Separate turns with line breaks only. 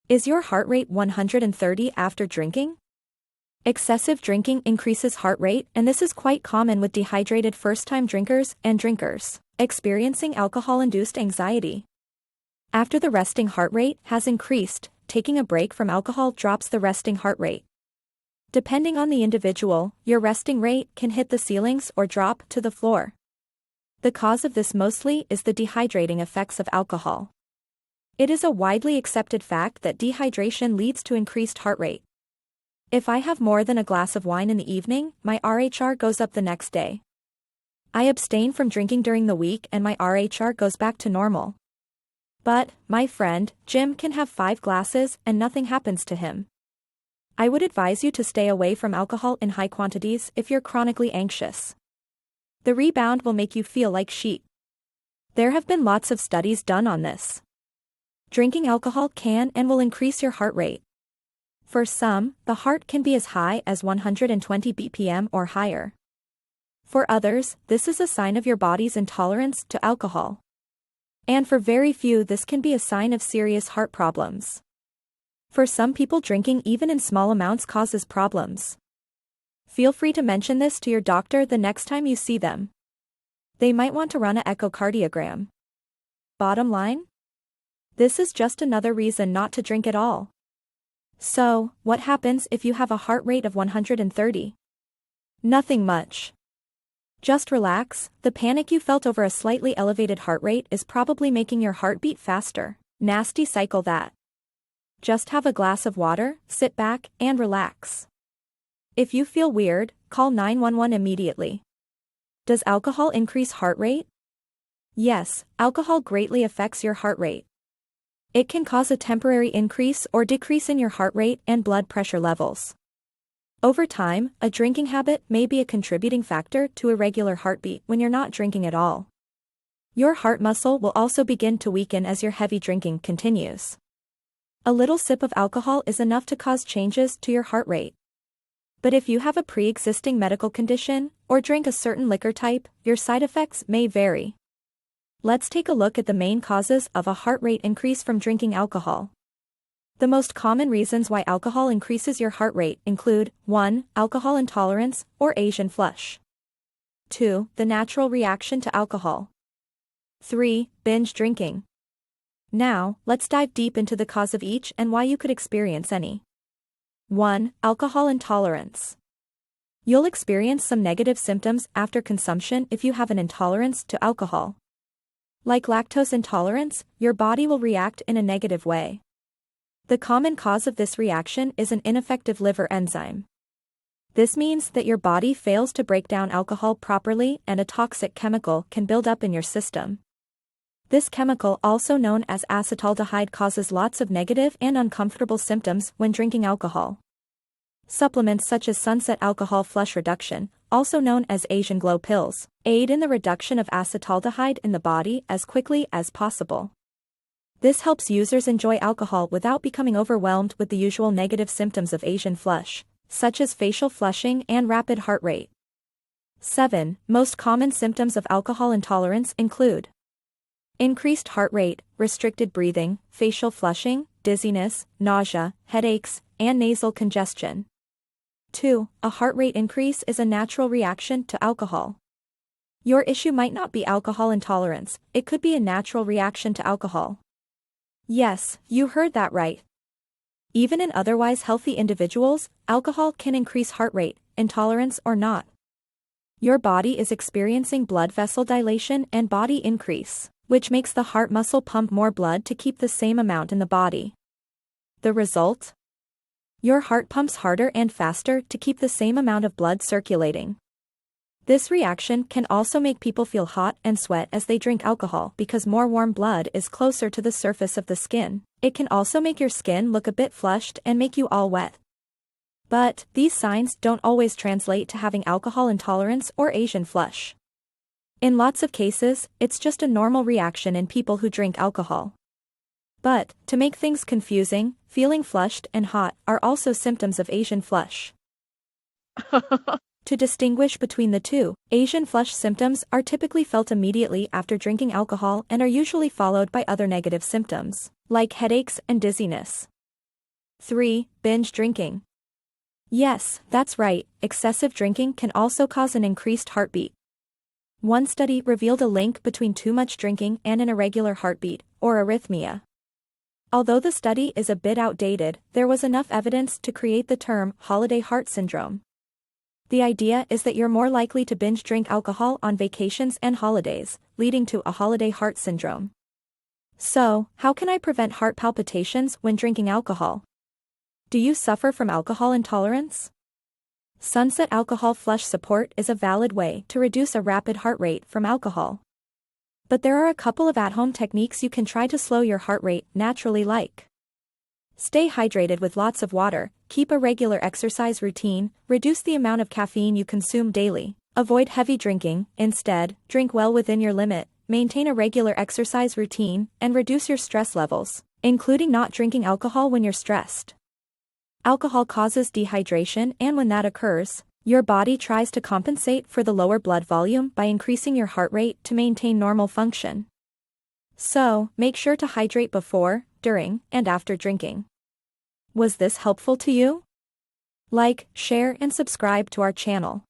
Is your heart rate 130 after drinking? Excessive drinking increases heart rate, and this is quite common with dehydrated first-time drinkers and drinkers experiencing alcohol-induced anxiety. After the resting heart rate has increased, taking a break from alcohol drops the resting heart rate. Depending on the individual, your resting rate can hit the ceilings or drop to the floor. The cause of this mostly is the dehydrating effects of alcohol. It is a widely accepted fact that dehydration leads to increased heart rate. If I have more than a glass of wine in the evening, my RHR goes up the next day. I abstain from drinking during the week and my RHR goes back to normal. But, my friend, Jim can have 5 glasses and nothing happens to him. I would advise you to stay away from alcohol in high quantities if you're chronically anxious. The rebound will make you feel like shit. There have been lots of studies done on this. Drinking alcohol can and will increase your heart rate. For some, the heart can be as high as 120 BPM or higher. For others, this is a sign of your body's intolerance to alcohol. And for very few, this can be a sign of serious heart problems. For some people, drinking even in small amounts causes problems. Feel free to mention this to your doctor the next time you see them. They might want to run an echocardiogram. Bottom line? This is just another reason not to drink at all. So, what happens if you have a heart rate of 130? Nothing much. Just relax. The panic you felt over a slightly elevated heart rate is probably making your heart beat faster. Nasty cycle that. Just have a glass of water, sit back, and relax. If you feel weird, call 911 immediately. Does alcohol increase heart rate? Yes, alcohol greatly affects your heart rate. It can cause a temporary increase or decrease in your heart rate and blood pressure levels. Over time, a drinking habit may be a contributing factor to irregular heartbeat when you're not drinking at all. Your heart muscle will also begin to weaken as your heavy drinking continues. A little sip of alcohol is enough to cause changes to your heart rate. But if you have a pre-existing medical condition, or drink a certain liquor type, your side effects may vary. Let's take a look at the main causes of a heart rate increase from drinking alcohol. The most common reasons why alcohol increases your heart rate include 1. Alcohol intolerance, or Asian flush. 2. The natural reaction to alcohol. 3. Binge drinking. Now, let's dive deep into the cause of each and why you could experience any. 1. Alcohol intolerance. You'll experience some negative symptoms after consumption if you have an intolerance to alcohol. Like lactose intolerance, your body will react in a negative way. The common cause of this reaction is an ineffective liver enzyme. This means that your body fails to break down alcohol properly and a toxic chemical can build up in your system. This chemical, also known as acetaldehyde, causes lots of negative and uncomfortable symptoms when drinking alcohol. Supplements such as Sunset Alcohol Flush Reduction, also known as Asian Glow pills, aid in the reduction of acetaldehyde in the body as quickly as possible. This helps users enjoy alcohol without becoming overwhelmed with the usual negative symptoms of Asian flush, such as facial flushing and rapid heart rate. 7. Most common symptoms of alcohol intolerance include increased heart rate, restricted breathing, facial flushing, dizziness, nausea, headaches, and nasal congestion. 2. A heart rate increase is a natural reaction to alcohol. Your issue might not be alcohol intolerance, it could be a natural reaction to alcohol. Yes, you heard that right. Even in otherwise healthy individuals, alcohol can increase heart rate, intolerance or not. Your body is experiencing blood vessel dilation and body increase, which makes the heart muscle pump more blood to keep the same amount in the body. The result? Your heart pumps harder and faster to keep the same amount of blood circulating. This reaction can also make people feel hot and sweat as they drink alcohol because more warm blood is closer to the surface of the skin. It can also make your skin look a bit flushed and make you all wet. But these signs don't always translate to having alcohol intolerance or Asian flush. In lots of cases, it's just a normal reaction in people who drink alcohol. But, to make things confusing, feeling flushed and hot are also symptoms of Asian flush. To distinguish between the two, Asian flush symptoms are typically felt immediately after drinking alcohol and are usually followed by other negative symptoms, like headaches and dizziness. 3. Binge drinking. Yes, that's right, excessive drinking can also cause an increased heartbeat. One study revealed a link between too much drinking and an irregular heartbeat, or arrhythmia. Although the study is a bit outdated, there was enough evidence to create the term holiday heart syndrome. The idea is that you're more likely to binge drink alcohol on vacations and holidays, leading to a holiday heart syndrome. So, how can I prevent heart palpitations when drinking alcohol? Do you suffer from alcohol intolerance? Sunset alcohol flush support is a valid way to reduce a rapid heart rate from alcohol. But there are a couple of at-home techniques you can try to slow your heart rate naturally, like: stay hydrated with lots of water, keep a regular exercise routine, reduce the amount of caffeine you consume daily, avoid heavy drinking, instead, drink well within your limit, maintain a regular exercise routine, and reduce your stress levels, including not drinking alcohol when you're stressed. Alcohol causes dehydration, and when that occurs, your body tries to compensate for the lower blood volume by increasing your heart rate to maintain normal function. So, make sure to hydrate before, during, and after drinking. Was this helpful to you? Like, share, and subscribe to our channel.